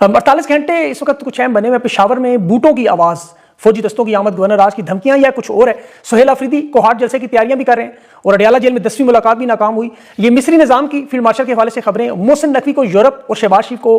48 घंटे इस वक्त कुछ अहम बने हुए। पेशावर में बूटों की आवाज़, फौजी दस्तों की आमद, गवर्नर राज की धमकियां या कुछ और है। सुहेल अफरीदी कोहाट जलसे की तैयारियां भी कर रहे हैं और अडियाला जेल में 10वीं मुलाकात भी नाकाम हुई। ये मिस्री निज़ाम की फील्ड मार्शल के हवाले से खबरें, मोहसिन नकवी को यूरोप और शहबाज शरीफ को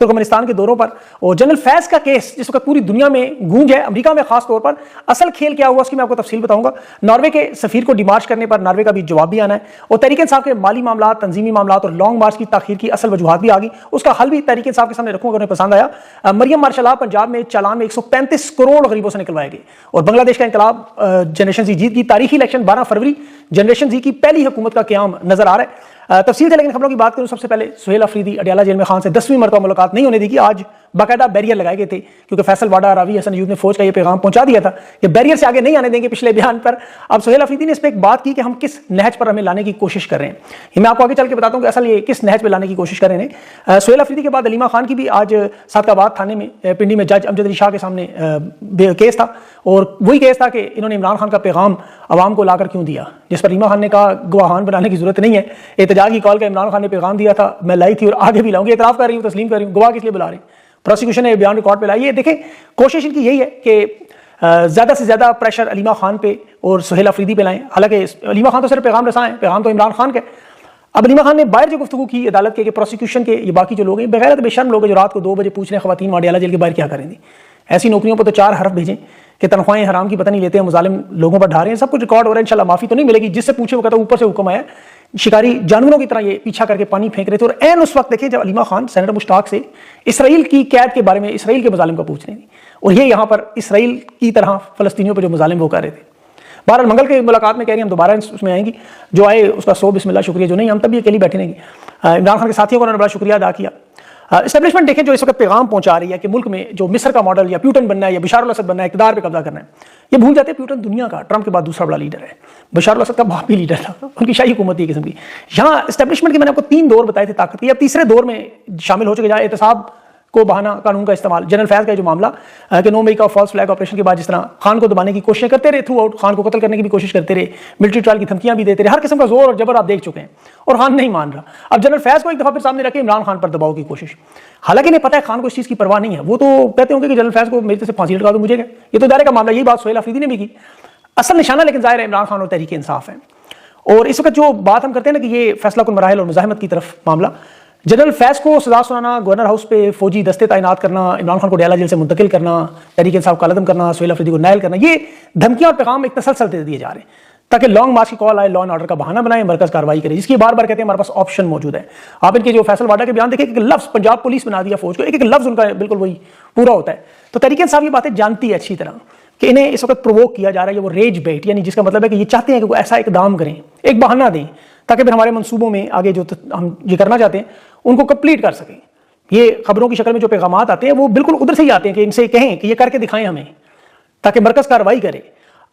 तुर्कमेनिस्तान के दौरों पर, और जनरल फैज़ का केस जिस वक्त पूरी दुनिया में गूंज है, अमेरिका में खास तौर पर। असल खेल क्या हुआ उसकी मैं आपको तफसील बताऊंगा। नॉर्वे के सफीर को डिमार्च करने पर नॉर्वे का भी जवाब भी आना है, और तहरीक इंसाफ के माली मामला, तंजीमी मामला और लॉन्ग मार्च की ताखीर की असल वजूहात भी आ गई। उसका हल भी तहरीक इंसाफ के सामने रखूंगा अगर उन्हें पसंद आया। मरियम मार्शल पंजाब में चालान में 135 करोड़ गरीबों से निकलवाए गए, और बांग्लादेश का इंकलाब जनरेशन जी जीत की तारीखी इलेक्शन 12 फरवरी जनरेशन जी की पहली हुकूमत का क़याम नजर आ रहा है। तफसील से लेकिन खबरों की बात करूं, सबसे पहले सुहेल अफरीदी अडियाला जेल में खान से 10वीं मरतबा मुलाकात नहीं होने दी कि आज बाकायदा बैरियर लगाए गए थे, क्योंकि फैसल वाडा, रावी हसन यूद ने फौज का ये पैगाम पहुंचा दिया था कि बैरियर से आगे नहीं आने देंगे पिछले बयान पर। अब सुहेल अफरीदी ने इस पर एक बात की कि हम किस नहज पर हमें लाने की कोशिश कर रहे हैं। ये मैं आपको आगे चल के बताता हूं कि असल ये किस नहज पर लाने की कोशिश कर रहे हैं। सुहेल अफरीदी के बाद अलीमा खान की भी आज सादकाबाद थाने में पिंडी में जज अमजद अली शाह के सामने केस था, और वही केस था कि इन्होंने इमरान खान का पैगाम अवाम को लाकर क्यों दिया, जिस पर अलीमा खान ने कहा गवाहान बनाने की जरूरत नहीं है, एहतजाज की कॉल का इमरान खान ने पैगाम दिया था, मैं लाई थी और आगे भी लाऊंगी, एतराफ़ कर रही हूँ, तस्लीम कर रही हूँ, गवाह किस लिए बुला रहे हैं। प्रोसिक्यूशन ने बयान रिकॉर्ड पे लाई है। देखें, कोशिश इनकी यही है कि ज़्यादा से ज़्यादा प्रेशर अलीमा खान पे और सुहेल अफरीदी पे लाएं। हालांकि अलीमा खान तो सिर्फ पैगाम रसा है, पैगाम तो इमरान खान का। अब अलीमा खान ने बाहर जो गुफ्तगू की अदालत के कि प्रोसिक्यूशन के ये बाकी जो लोग हैं बगैर बेशर्म लोग हैं जो रात को 2 बजे पूछ रहे हैं ख़वातीन अडियाला जेल के बाहर क्या करेंगी। ऐसी नौकरियों पर तो 4 हरफ भेजें कि तनख्वाहें हराम की पता नहीं लेते हैं, मुजालिम लोगों पर ढा रहे हैं, सब कुछ रिकॉर्ड हो रहा है। इंशाल्लाह माफ़ी तो नहीं मिलेगी, जिससे पूछे वो कहता ऊपर से हुक्म आया। शिकारी जानवरों की तरह ये पीछा करके पानी फेंक रहे थे, और ऐन उस वक्त देखिए जब अलीमा खान सेनेटर मुश्ताक से इसराइल की कैद के बारे में, इसराइल के मुजालिम का पूछ रहे थे, और ये यहाँ पर इसराइल की तरह फ़लस्तीनियों पर जो मुजालिम वो कर रहे थे। बहरहाल मंगल के मुलाकात में कह रही हम दोबारा उसमें आएंगी, जो आए उसका 100 बिस्मिल्लाह शुक्रिया, जो नहीं हम तब भी अकेली बैठे नहीं। इमरान खान के साथियों को उन्होंने बड़ा शुक्रिया अदा किया। एस्टेब्लिशमेंट देखें जो इस वक्त पैगाम पहुंचा रही है कि मुल्क में जो मिस्र का मॉडल या प्यूटन बनना है या बशार अल असद बनना है, इक़्तिदार पे कब्जा करना है, ये भूल जाते हैं प्यूटन दुनिया का, ट्रंप के बाद दूसरा बड़ा लीडर है, बशार अल असद का बाप भी लीडर था, उनकी शाही हुकूमत ये किस्म की। यहाँ एस्टेब्लिशमेंट के मैंने आपको 3 दौर बताए थे ताकत की, अब तीसरे दौर में शामिल हो चुके, जहाँ एहतसाब को बहाना कानून का इस्तेमाल, जनरल फैज़ का जो मामला कि 9 मई का फॉल्स फ्लैग ऑपरेशन के बाद जिस तरह खान को दबाने की कोशिशें करते रहे, थ्रू आउट खान को कत्ल करने की भी कोशिश करते रहे, मिलिट्री ट्रायल की धमकियां भी देते रहे, हर किस्म का जोर और जबर आप देख चुके हैं, और खान नहीं मान रहा। अब जनरल फैज़ को एक दफा फिर सामने रखे इमरान खान पर दबाव की कोशिश, हालांकि इन्हें पता है खान को इस चीज़ की परवाह नहीं है। वो तो कहते होंगे कि जनरल फैज़ को मेरी तरफ से फांसी लटका दो, मुझे क्या, ये तो दायरे का मामला। यही बात सुहेल अफरीदी ने भी की। असल निशाना लेकिन जाहिर है इमरान खान और तहरीक इंसाफ है। और इस वक्त जो बात हम करते हैं ना कि ये फैसला कुन मराहिल और मुज़ाहिमत की तरफ मामला, जनरल फैज़ को सजा सुनाना, गवर्नर हाउस पे फौजी दस्ते तैनात करना, इमरान खान को अडियाला जेल से मुंतकिल करना, तहरीक इंसाफ का कलअदम करना, सुहेल अफरीदी को नायल करना, ये धमकियां और पैगाम एक तसलसल दे दिए जा रहे हैं ताकि लॉन्ग मार्च की कॉल आए, लॉ एंड ऑर्डर का बहाना बनाए, मरकज कार्रवाई करे, जिसकी बार बार कहते हैं हमारे पास ऑप्शन मौजूद है। आप इनके जो फैसल वाडा के बयान देखें, एक लफ्ज़ पंजाब पुलिस बना दिया फौज को, एक लफ्ज़ उनका बिल्कुल वही पूरा होता है। तो तहरीक इंसाफ ये बातें जानती है अच्छी तरह कि इन्हें इस वक्त प्रोवोक किया जा रहा है, वो रेज बेट, यानी जिसका मतलब है कि ये चाहते हैं कि वो ऐसा इकदाम करें, एक बहाना दें, ताकि फिर हमारे मंसूबों में आगे जो हम ये करना चाहते हैं उनको कंप्लीट कर सकें। ये खबरों की शक्ल में जो पैगामात आते हैं वो बिल्कुल उधर से ही आते हैं कि इनसे कहें कि ये करके दिखाएं हमें, ताकि मरकज कार्रवाई करे।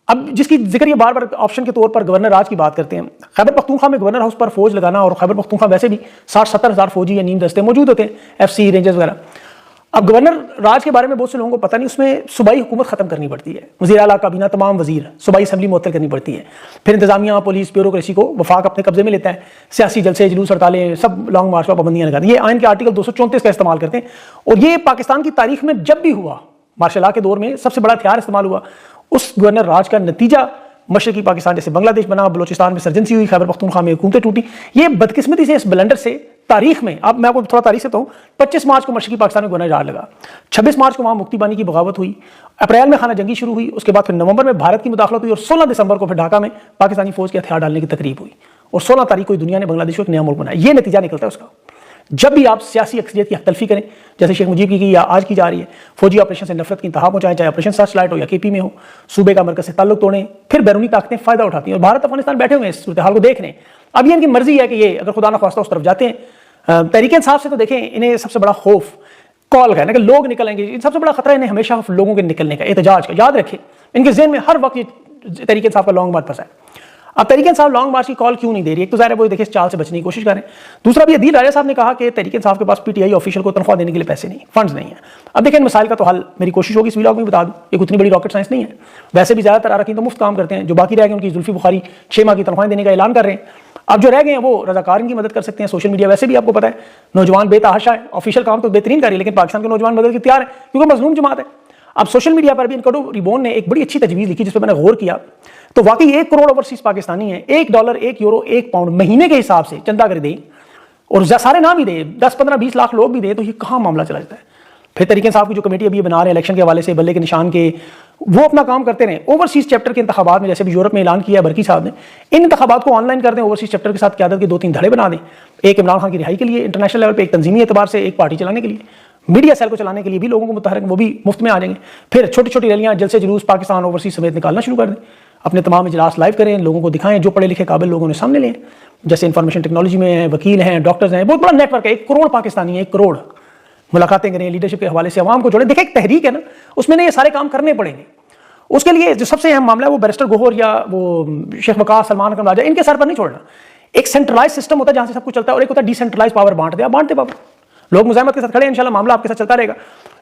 अब जिसकी जिक्र ये बार बार ऑप्शन के तौर पर गवर्नर राज की बात करते हैं, खैबर पख्तूनख्वा में गवर्नर हाउस पर फौज लगाना, और खैबर पख्तूनख्वा वैसे भी 60-70 हज़ार फौजी या नीम दस्ते मौजूद होते हैं, FC रेंजर्स वगैरह। अब गवर्नर राज के बारे में बहुत से लोगों को पता नहीं, उसमें सूबाई हुकूमत खत्म करनी पड़ती है, वज़ीर आला काबीना तमाम वजीर, सूबाई असम्बली मुअत्तल करनी पड़ती है, फिर इंतजामिया पुलिस ब्यूरोक्रेसी को वफाक अपने कब्जे में लेता है, सियासी जलसे जुलूस हड़तालें सब लॉन्ग मार्च पर पाबंदियां लगाती है। ये आइन के आर्टिकल 234 का इस्तेमाल करते हैं, और ये पाकिस्तान की तारीख में जब भी हुआ, मार्शल लॉ के दौर में सबसे बड़ा हथियार इस्तेमाल हुआ। उस गवर्नर राज का नतीजा मशरकी पाकिस्तान जैसे बांग्लादेश बना, बलोचिस्तान में सर्जनसी हुई, खैबर पख्तूनख्वा में हुकूमतें टूटी। ये बदकिस्मती से, इस ब्लंडर से तारीख में, अब मैं आपको थोड़ा तारीख से बताऊं, 25 मार्च को मशरकी पाकिस्तान में गवर्नर राज लगा, 26 मार्च को वहाँ मुफ्ती बानी की बगावत हुई, अप्रैल में खाना जंगी शुरू हुई, उसके बाद फिर नवंबर में भारत की मुदाखलत हुई, और 16 दिसंबर को फिर ढाका में पाकिस्तानी फौज के हथियार डालने की तकरीब हुई, और 16 तारीख को दुनिया ने बांग्लादेश को एक नया मुल्क बनाया। ये नतीजा निकलता है उसका। जब भी आप सियासी अक्सरियत की हकतलफी करें, जैसे शेख मुजीब की या आज की जा रही है, फौजी ऑपरेशन से नफरत की इंतहा पहुंचाएं, चाहे ऑपरेशन सर्च लाइट हो या KP में हो, सूबे का मरकज से ताल्लुक तोड़ें, फिर बैरूनी ताकतें फायदा उठाती हैं, और भारत अफगानिस्तान बैठे हुए हैं इस सूरत हाल को देख रहे हैं। अब ये इनकी मर्जी है कि ये अगर खुदा न खास्ता उस तरफ जाते हैं। तहरीक इंसाफ से तो देखें, इन्हें सबसे बड़ा खौफ कॉल का है ना कि लोग निकलेंगे, सबसे बड़ा खतरा इन्हें हमेशा लोगों के निकलने का, एहतजाज का। याद रखें, इनके ज़हन में हर वक्त ये तहरीक इंसाफ का लॉन्ग मार्च फंसा है। अब तहरीक इंसाफ लॉन्ग मार्च की कॉल क्यों नहीं दे रही है? एक तो ज़ाहिर है वो देखिए इस चाल से बचने की कोशिश करें। दूसरा भी अदील राजा साहब ने कहा कि तहरीक इंसाफ के पास PTI ऑफिशियल को तनख्वाह देने के लिए पैसे नहीं, फंड्स नहीं है। अब देखिए इन मसाइल का तो हल मेरी कोशिश होगी इस व्लॉग में बता दूं, ये उतनी बड़ी रॉकेट साइंस नहीं है। वैसे भी ज़्यादातर अरकान तो मुफ्त काम करते हैं, जो बाकी रह गए उनकी जुल्फी बुखारी 6 माह की तनख्वाहें देने का ऐलान कर रहे हैं। اب جو رہ گئے ہیں وہ رضاکارن کی مدد کر سکتے ہیں. سوشل میڈیا ویسے بھی آپ کو پتا ہے نوجوان بے تحاشا ہے, آفیشیل کام تو بہترین کر رہی ہے, لیکن پاکستان کے نوجوان مدد کے تیار ہیں کیونکہ مظلوم جماعت ہے. اب سوشل میڈیا پر بھی انکڈو ریبون نے ایک بڑی اچھی تجویز لکھی جس پہ میں نے غور کیا, تو واقعی 1 کروڑ اوورسیز پاکستانی ہیں, $1 €1 £1 مہینے کے حساب سے چندہ کر دیں اور سارے نام بھی دیں, 10 15 20 لاکھ لوگ بھی دیں, تو یہ کہاں معاملہ چلا جاتا ہے. پھر طریقے صاحب کی جو کمیٹی ابھی بنا رہے ہیں الیکشن کے حوالے سے, بلے کے نشان کے, وہ اپنا کام کرتے رہیں. اوورسیز چیپٹر کے انتخابات میں جیسے بھی یورپ میں اعلان کیا ہے برکی صاحب نے, ان انتخابات کو آن لائن کر دیں, اوورسیز چیپٹر کے ساتھ قیادت کے 2-3 دھڑے بنا دیں, ایک عمران خان کی رہائی کے لیے انٹرنیشنل لیول پہ, ایک تنظیمی اعتبار سے, ایک پارٹی چلانے کے لیے, میڈیا سیل کو چلانے کے لیے بھی لوگوں کو متحرک, وہ بھی مفت میں آ جائیں گے. پھر چھوٹی چھوٹی ریلیاں, جلسے جلوس پاکستان اوورسیز سمیت نکالنا شروع کر دیں, اپنے تمام اجلاس لائیو کریں, لوگوں کو دکھائیں, جو پڑھے لکھے قابل لوگوں نے سامنے لیں, جیسے انفارمیشن ٹیکنالوجی میں ہیں, وکیل ہیں, ڈاکٹرز ہیں, بہت بڑا نیٹ ورک ہے, 1 کروڑ پاکستانی ہیں, 1 کروڑ ملاقاتیں کریں, لیڈرشپ کے حوالے سے عوام کو جوڑیں. دیکھیں ایک تحریک ہے نا, اس میں یہ سارے کام کرنے پڑیں گے. اس کے لیے جو سب سے اہم معاملہ ہے وہ بیرسٹر گوہر یا وہ شیخ وقاص, سلمان اکرم راجہ, ان کے سر پر نہیں چھوڑنا. ایک سینٹرلائز سسٹم ہوتا ہے جہاں سے سب کچھ چلتا ہے, اور ایک ہوتا ہے ڈی سینٹرلائز پاور, بانٹ دیا, بانٹتے پاور, لوگ مزاحمت کے ساتھ کھڑے ہیں, انشاءاللہ معاملہ آپ کے ساتھ چلتا رہے گا.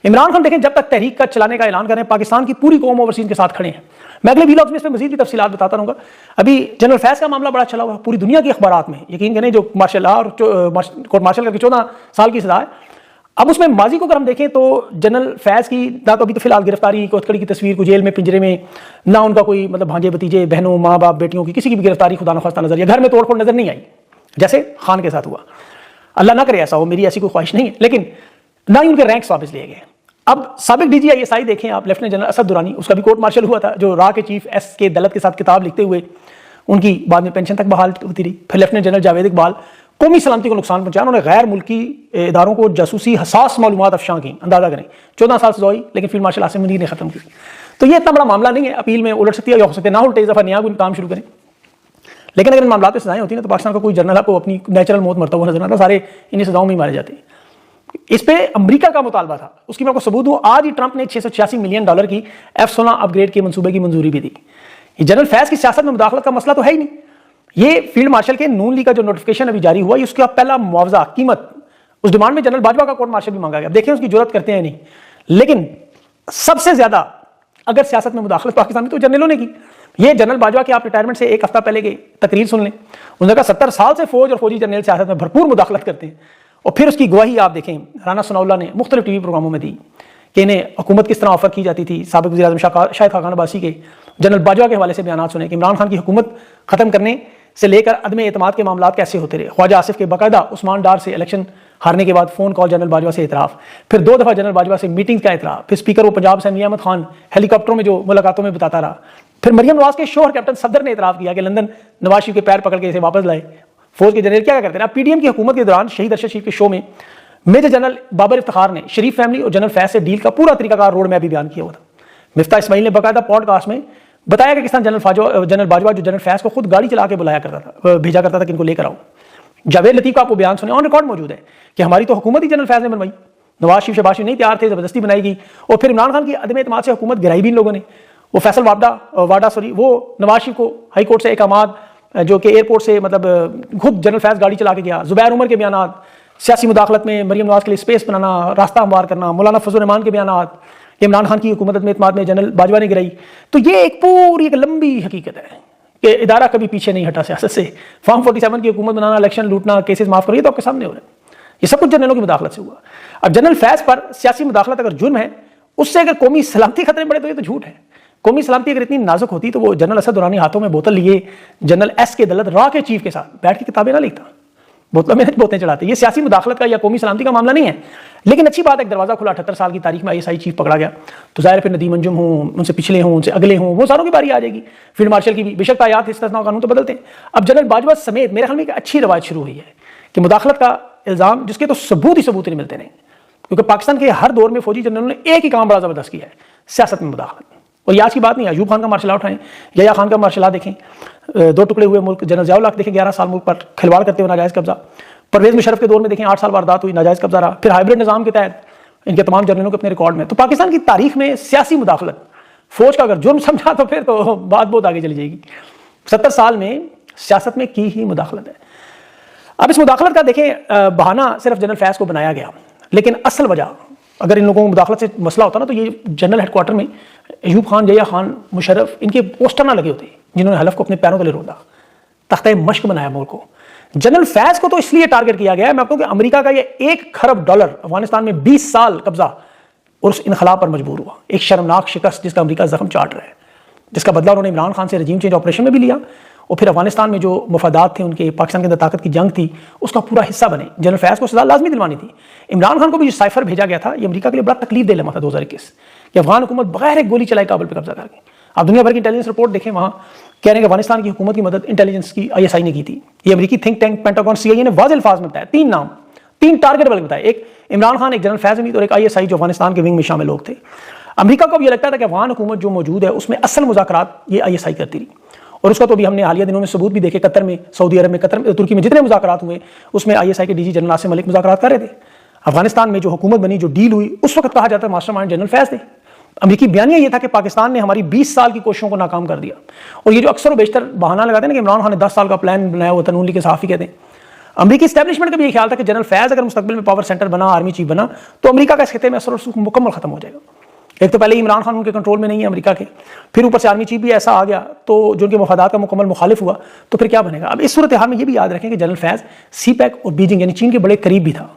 عمران خان دیکھیں جب تک تحریک کا چلانے کا اعلان کریں, پاکستان کی پوری قوم اوورسیز کے ساتھ کھڑے ہیں. میں اگلے ویلاگز میں اس پہ مزید بھی تفصیلات بتاتا رہوں گا. ابھی جنرل فیض کا معاملہ بڑا چلا ہوا ہے پوری دنیا کی اخبارات میں, یقین کریں, جو مارشل لا اور کورٹ مارشل کا 14 سال کی سزا ہے. اب اس میں ماضی کو اگر ہم دیکھیں تو جنرل فیض کی نہ تو ابھی تو فی الحال گرفتاری, کوتکڑی کی تصویر کو جیل میں پنجرے میں, نہ ان کا کوئی مطلب بھانجے بتیجے بہنوں ماں باپ بیٹیوں کی کسی کی بھی گرفتاری خدا نخواستہ نظر, یا گھر میں توڑ پھوڑ نظر نہیں آئی جیسے خان کے ساتھ ہوا. اللہ نہ کرے ایسا ہو, میری ایسی کوئی خواہش نہیں ہے, لیکن نہ ہی ان کے رینکس واپس لیے گئے. اب سابق D G I S I دیکھیں آپ, لیفٹیننٹ جنرل اسد درانی, اس کا بھی کورٹ مارشل ہوا تھا, جو را کے چیف ایس کے دلت کے ساتھ کتاب لکھتے ہوئے ان کی بعد میں پینشن تک بحال ہوتی رہی. پھر لیفٹیننٹ جنرل جاوید اقبال, قومی سلامتی کو نقصان پہنچایا, انہوں نے غیر ملکی اداروں کو جاسوسی حساس معلومات افشاں کی, اندازہ کریں 14 سال سزا ہوئی, لیکن فیلڈ مارشل عاصم منیر نے ختم کی. تو یہ اتنا بڑا معاملہ نہیں ہے, اپیل میں الٹ سکتی ہے یا ہو سکتا ہے نہ الٹے, اس دفعہ نیا کوئی کام شروع کریں. لیکن اگر ان معاملات میں سزائیں ہوتی ہیں تو پاکستان کا کوئی جرنل آپ کو اپنی نیچرل موت مرتا ہوا نظر آتا, سارے انہیں سزاؤں میں ہی مارے جاتے ہیں. اس پہ امریکہ کا مطالبہ تھا, اس کی میں آپ کو ثبوت دوں, آج ہی ٹرمپ نے $686 ملین کی F-16 اپ گریڈ کے منصوبے کی منظوری بھی دی. یہ جنرل فیض کی سیاست میں مداخلت کا مسئلہ تو ہے ہی نہیں. یہ فیلڈ مارشل کے نون لیگ کا جو نوٹیفکیشن ابھی جاری ہوا, اس کا پہلا معاوضہ قیمت, اس ڈیمانڈ میں جنرل باجوہ کا کورٹ مارشل بھی مانگا گیا. دیکھیں اس کی جرات کرتے ہیں نہیں, لیکن سب سے زیادہ اگر سیاست میں مداخلت پاکستان میں تو جنرلوں نے کی. یہ جنرل باجوہ کے آپ ریٹائرمنٹ سے 1 ہفتہ پہلے کے تقریر سن لیں, انہوں نے کہا 70 سال سے فوج اور فوجی جنرل سیاست میں بھرپور مداخلت کرتے ہیں. اور پھر اس کی گواہی آپ دیکھیں رانا ثناء اللہ نے مختلف ٹی وی پروگراموں میں دی کہ انہیں حکومت کس طرح آفر کی جاتی تھی. سابق وزیر اعظم شاہد خاقان عباسی کے جنرل باجوہ کے حوالے سے بیانات سنے کہ عمران خان کی حکومت ختم کرنے سے لے کر عدم اعتماد کے معاملات کیسے ہوتے رہے. خواجہ آصف کے باقاعدہ عثمان ڈار سے الیکشن ہارنے کے بعد فون کال جنرل باجوہ سے اعتراف, پھر 2 دفعہ جنرل باجوہ سے میٹنگ کا اعتراف, پھر اسپیکر وہ پنجاب اسمبلی احمد خان ہیلی کاپٹروں میں جو ملاقاتوں میں بتاتا رہا, پھر مریم نواز کے شوہر کیپٹن صدر نے اعتراف کیا کہ لندن نواز شریف کے پیر پکڑ کے اسے واپس لائے. فوج کے جنرل کیا کرتے ہیں. اب پی ڈی ایم کی حکومت کے دوران شہید ارشد شریف کے شو میں میجر جنرل بابر افتخار نے شریف فیملی اور جنرل فیض سے ڈیل کا پورا طریقہ کار روڈ میپ بھی بیان کیا ہوا تھا. مفتاح اسماعیل نے باقاعدہ پوڈ کاسٹ میں بتایا کہ کس طرح جنرل باجوہ جو جنرل فیض کو خود گاڑی چلا کے بلایا کرتا تھا, بھیجا کرتا تھا کہ ان کو لے کر آؤ. جاوید لطیف کا آپ کو بیان سنے, آن ریکارڈ موجود ہے کہ ہماری تو حکومت ہی جنرل فیض نے بنوائی, نواز شریف شہباز شریف نہیں تیار تھے, زبردستی بنائی گئی. اور پھر عمران خان کی عدم اعتماد سے حکومت گرائی بھی ان لوگوں نے. وہ فیصل واڈا وہ نواز شریف کو ہائی کورٹ سے احکامات جو کہ ایئرپورٹ سے مطلب خود جنرل فیض گاڑی چلا کے گیا. زبیر عمر کے بیانات, سیاسی مداخلت میں مریم نواز کے لیے اسپیس بنانا, راستہ ہموار کرنا, مولانا فضل الرحمان کے بیانات کہ عمران خان کی حکومت میں اعتماد میں جنرل باجوہ نے گرائی. تو یہ ایک پوری ایک لمبی حقیقت ہے کہ ادارہ کبھی پیچھے نہیں ہٹا سیاست سے. فارم 47 کی حکومت بنانا, الیکشن لوٹنا, کیسز معاف کرو, یہ تو آپ کے سامنے ہو رہے ہیں. یہ سب کچھ جنرلوں کی مداخلت سے ہوا. اب جنرل فیض پر سیاسی مداخلت اگر جرم ہے, اس سے اگر قومی سلامتی خطرے میں پڑے تو یہ تو جھوٹ ہے. قومی سلامتی اگر اتنی نازک ہوتی تو وہ جنرل اسد درانی ہاتھوں میں بوتل لیے جنرل ایس کے دلت را کے چیف کے ساتھ بیٹھ کے کتابیں نہ لکھتا, بوتلوں میں بوتیں چڑھاتے. یہ سیاسی مداخلت کا یا قومی سلامتی کا معاملہ نہیں ہے. لیکن اچھی بات ہے, ایک دروازہ کھلا, 78 سال کی تاریخ میں آئی ایس آئی چیف پکڑا گیا, تو ظاہر پھر ندیم انجم ہوں, ان سے پچھلے ہوں, ان سے اگلے ہوں, وہ ساروں کی باری آ جائے گی. فیلڈ مارشل کی بھی بے شک تایات استثناء قانون تو بدلتے ہیں. اب جنرل باجوہ سمیت میرے خیال میں ایک اچھی روایت شروع ہوئی ہے کہ مداخلت کا الزام جس کے تو ثبوت نہیں ملتے نہیں, کیونکہ پاکستان کے ہر دور میں فوجی جنرلوں نے ایک ہی کام بڑا زبردست کیا ہے, سیاست میں مداخلت. اور یہ آج کی بات نہیں ہے. ایوب خان کا مارشل آرٹ اٹھائیں, یحییٰ خان کا مارشل آرٹ دیکھیں, 2 ٹکڑے ہوئے ملک, جنرل ضیاء الحق دیکھیں 11 سال ملک پر کھلواڑ کرتے ہوئے ناجائز قبضہ. پرویز مشرف کے دور میں دیکھیں 8 سال واردات ہوئی, ناجائز قبضہ رہا. پھر ہائبرڈ نظام کے تحت ان کے تمام جنرلوں کے اپنے ریکارڈ میں. تو پاکستان کی تاریخ میں سیاسی مداخلت فوج کا اگر جرم سمجھا تو پھر تو بات بہت آگے چلی جائے گی. 70 سال میں سیاست میں کی ہی مداخلت ہے. اب اس مداخلت کا دیکھیں بہانہ صرف جنرل فیض کو بنایا گیا, لیکن اصل وجہ اگر ان لوگوں کو مداخلت سے مسئلہ ہوتا نا تو یہ جنرل ہیڈ کوارٹر میں ایوب خان, یحییٰ خان, مشرف, ان کے پوسٹر نہ لگے ہوتے جنہوں نے حلف کو اپنے پیروں تلے روندا, تختہ مشق بنایا ملک کو. जनरल फैज को तो इसलिए टारगेट किया गया है, मैं आपको कि अमेरिका का ये $1 खरब अफगानिस्तान में 20 साल कब्जा और उस इनखलाब पर मजबूर हुआ, एक शर्मनाक शिकस्त जिसका अमेरिका जख्म चाट रहा है, जिसका बदला उन्होंने इमरान खान से रजीम चेंज ऑपरेशन में भी लिया और फिर अफगानिस्तान में जो मफादात थे उनके, पाकिस्तान के अंदर ताकत की जंग थी, उसका पूरा हिस्सा बने। जनरल फैज को सजा लाजमी दिलवानी थी। इमरान खान को भी जो साइफर भेजा गया था, ये अमेरिका के लिए बड़ा तकलीफ दे लम्हा था 2021 कि अफगान हुकूमत बगैर एक गोली चलाए काबुल पर कब्जा करके। आप दुनिया भर की इंटेलिजेंस रिपोर्ट देखें, वहाँ कह रहे हैं कि अफगानिस्तान की हुकूमत की मदद इंटेलिजेंस की ISI ने की थी। ये अमेरिकी थिंक टैंक पेंटागन CIA ने वाज़ेह अल्फाज में बताया, 3 नाम, 3 टारगेट बल्कि बताए, एक इमरान खान, एक जनरल फैज हमीद और एक ISI जो अफगानिस्तान के विंग में शामिल लोग थे। अमेरिका को भी लगता था कि अफगान हुकूमत जो मौजूद है उसमें असल मुज़ाकरात ये ISI करती रही, और उसका तो अभी हमने हालिया दिनों में सबूत भी देखे। कतर में, सऊदी अरब में, कतर में, तुर्की में जितने मुज़ाकरात हुए उसमें ISI के DG जनरल आसिम मलिक मुज़ाकरात कर रहे थे। अफगानिस्तान में जो हुकूमत बनी, जो डील हुई, उस वक्त कहा जाता है मास्टरमाइंड जनरल फैज थे। अमेरिकी बयानिया ये था कि पाकिस्तान ने हमारी 20 साल की कोशिशों को नाकाम कर दिया। और ये जो अक्सर व बेशतर बहाना लगाते हैं ना कि इमरान खान ने 10 साल का प्लान बनाया हुआ, तनून लीग के सहाफ़ी कहते हैं। अमेरिकी एस्टैब्लिशमेंट का भी ये ख्याल था कि जनरल फैज अगर मुस्तकबिल में पावर सेंटर बना, आर्मी चीफ बना, तो अमेरिका का इस खिते में असर मुकम्मल खत्म हो जाएगा। एक तो पहले ही इमरान खान उनके कंट्रोल में नहीं है अमेरिका के, फिर ऊपर से आर्मी चीफ भी ऐसा आ गया तो जो उनके मफादात का मुकम्मल मुखालिफ हुआ, तो फिर क्या बनेगा। अब इस सूरत हाल में ये भी याद रखें कि जनरल फैज CPEC और बीजिंग यानी चीन के बड़े करीब भी था।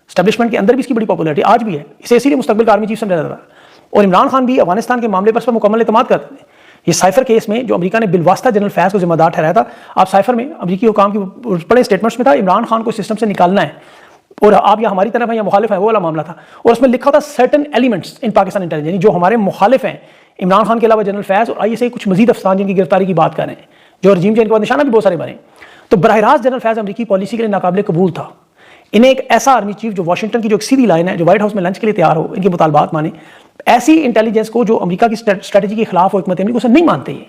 एस्टैब्लिशमेंट के अंदर भी इसकी बड़ी पॉपुलरिटी आज भी है, इसे इसीलिए मुस्तकबिल का आर्मी चीफ समझा जाता था। और इमरान खान भी अफगानिस्तान के मामले पर इस पर मुकम्मल एतमाद करते थे। ये साइफर केस में जो अमेरिका ने बिलवास्ता जनरल फैज को जिम्मेदार ठहराया था, आप साइफर में अमेरिकी हुकाम की बड़े स्टेटमेंट्स में था इमरान खान को सिस्टम से निकालना है और आप या हमारी तरफ हैं या मुखालिफ है, वो वाला मामला था। और उसमें लिखा था certain elements in Pakistan intelligence, जो हमारे मुखालिफ हैं इमरान खान के अलावा जनरल फैज और ISI कुछ मजीद अफसान जिनकी गिरफ्तारी की बात कर रहे हैं, जो रजीम चेंज के बाद निशाना भी बहुत सारे बने। तो बराह रास्त जनरल फैज अमेरिकी पॉलिसी के लिए नाकाबिल कबूल था। इन्हें एक ऐसा आर्मी चीफ जो वाशिंगटन की जो एक सीधी लाइन है, जो व्हाइट हाउस में लंच के लिए तैयार हो, इनके मुतालबात माने, ऐसी इंटेलिजेंस को जो अमेरिका की स्ट्रेटजी के खिलाफ हो, हिकमत अमली को सब नहीं मानते ये।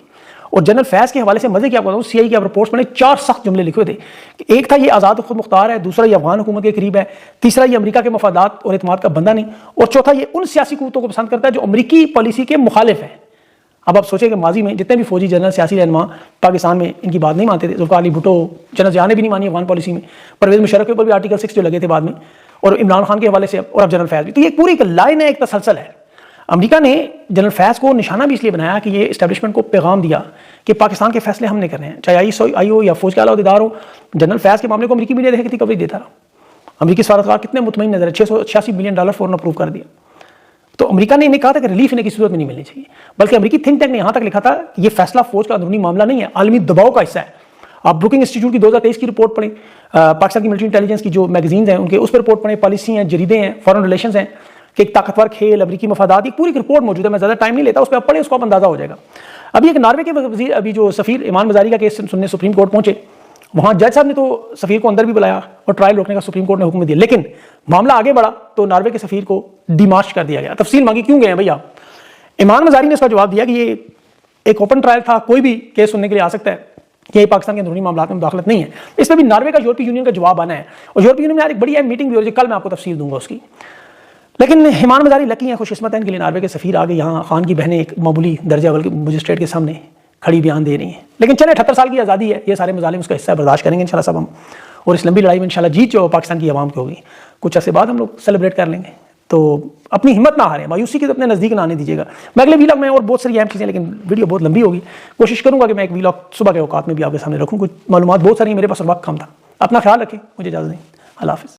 और जनरल फैज के हवाले से मजे क्या बताऊं, CIA की आप रिपोर्ट्स में 4 सख्त जुमले लिखे हुए थे। एक था ये आज़ाद खुद मुख्तार है, दूसरा ये अफगान हुकूमत के करीब है, तीसरा ये अमेरिका के मफादात और एतमाद का बंदा नहीं, और चौथा ये उन सियासी कुव्वतों को पसंद करता है जो अमेरिकी पॉलिसी के मुखालिफ है। अब आप सोचें कि माजी में जितने भी फौजी जनरल सियासी रहनुमा पाकिस्तान में इनकी बात नहीं मानते थे, ज़ुल्फ़िकार अली भुट्टो, जनरल ज़िया ने भी नहीं मानी अफगान पॉलिसी में, परवेज़ मुशर्रफ के ऊपर भी आर्टिकल 6 जो लगे थे बाद में, और इमरान खान के हवाले से, और अब जनरल फैज भी। तो ये पूरी एक लाइन है, एक तसलसल है। अमेरिका ने जनरल फैज को निशाना भी इसलिए बनाया कि ये इस्टेब्लिशमेंट को पैगाम दिया कि पाकिस्तान के फैसले हमने करने हैं, चाहे ISI हो या फौज के आला अहदेदार हो। जनरल फैज के मामले को अमेरिकी मीडिया देखती कवरेज देता रहा। अमेरिकी सफारतकार कितने मुतमईन नजर है, $686 बिलियन फौरन अप्रूव कर दिया। तो अमेरिका ने इन्हें कहा था कि रिलीफ इन्हें किसी सूरत में नहीं मिलनी चाहिए, बल्कि अमेरिकी थिंक टैंक ने यहाँ तक लिखा था ये फैसला फौज का अंदरूनी मामला नहीं है, आलमी दबाव का हिस्सा है। आप ब्रुकिंग इंस्टीट्यूट की 2023 की रिपोर्ट पढ़ें, पाकिस्तान की मिलिट्री इंटेलिजेंस की जो मैगजीन्स हैं उनके, उस पर रिपोर्ट पढ़ें, पॉलिसी हैं, जरीदे हैं, फॉरेन रिलेशंस हैं कि एक ताकतवर खेल, अमेरिकी मफादात, एक पूरी रिपोर्ट मौजूद है। मैं ज़्यादा टाइम नहीं लेता, उस पर आप पढ़ें, उसको आप अंदाजा हो जाएगा। अभी एक नॉर्वे के वजीर, अभी जो सफ़ीर ईमान मज़ारी का केस सुनने सुप्रीम कोर्ट पहुंचे, वहाँ जज साहब ने तो सफ़ीर को अंदर भी बुलाया और ट्रायल रोकने का सुप्रीम कोर्ट ने हुक्म दिया, लेकिन मामला आगे बढ़ा तो नॉर्वे के सफ़ीर को डिमार्च कर दिया गया। तफसील मांगी, क्यों गए हैं भैया। ईमान मज़ारी ने इसका जवाब दिया कि ये एक ओपन ट्रायल था, कोई भी केस सुनने के लिए आ सकता है, ये पाकिस्तान के अंदरूनी मामलों में मुदाखलत नहीं है। इस पर भी नॉर्वे का यूरोपीय यूनियन का जवाब आना है, और यूरोपीय यूनियन में आज एक बड़ी मीटिंग भी हो रही है, कल मैं आपको तफसील दूंगा उसकी। लेकिन ईमान मज़ारी लकी हैं, खुशकिस्मत है इनके लिए, नॉर्वे के सफ़ीर आगे यहाँ खान की बहनें एक मामूली दर्जा अव्वल के मजिस्ट्रेट के सामने खड़ी बयान दे रही हैं। लेकिन चले 78 साल की आज़ादी है, ये सारे मज़ालिम उसका हिस्सा बर्दाश्त करेंगे इंशाल्लाह सब हम, और इस लंबी लड़ाई में इंशाल्लाह जीत जो पाकिस्तान की आवाम की होगी, कुछ अर्से बाद हम लोग सेलिब्रेट कर लेंगे। तो अपनी हिम्मत ना हारें, मायूसी के तो अपने नज़दीक ना आने दीजिएगा। मैं अगले वीलॉग में और बहुत सारी अहम चीज़ें, लेकिन वीडियो बहुत लंबी होगी, कोशिश करूँगा कि मैं एक वीलॉग सुबह के औकात में भी आपके सामने रखूँ। कुछ मालूमात बहुत सारी मेरे पास और वक्त कम था। अपना ख्याल रखें, मुझे इजाज़त दें, अल्लाह हाफ़िज़।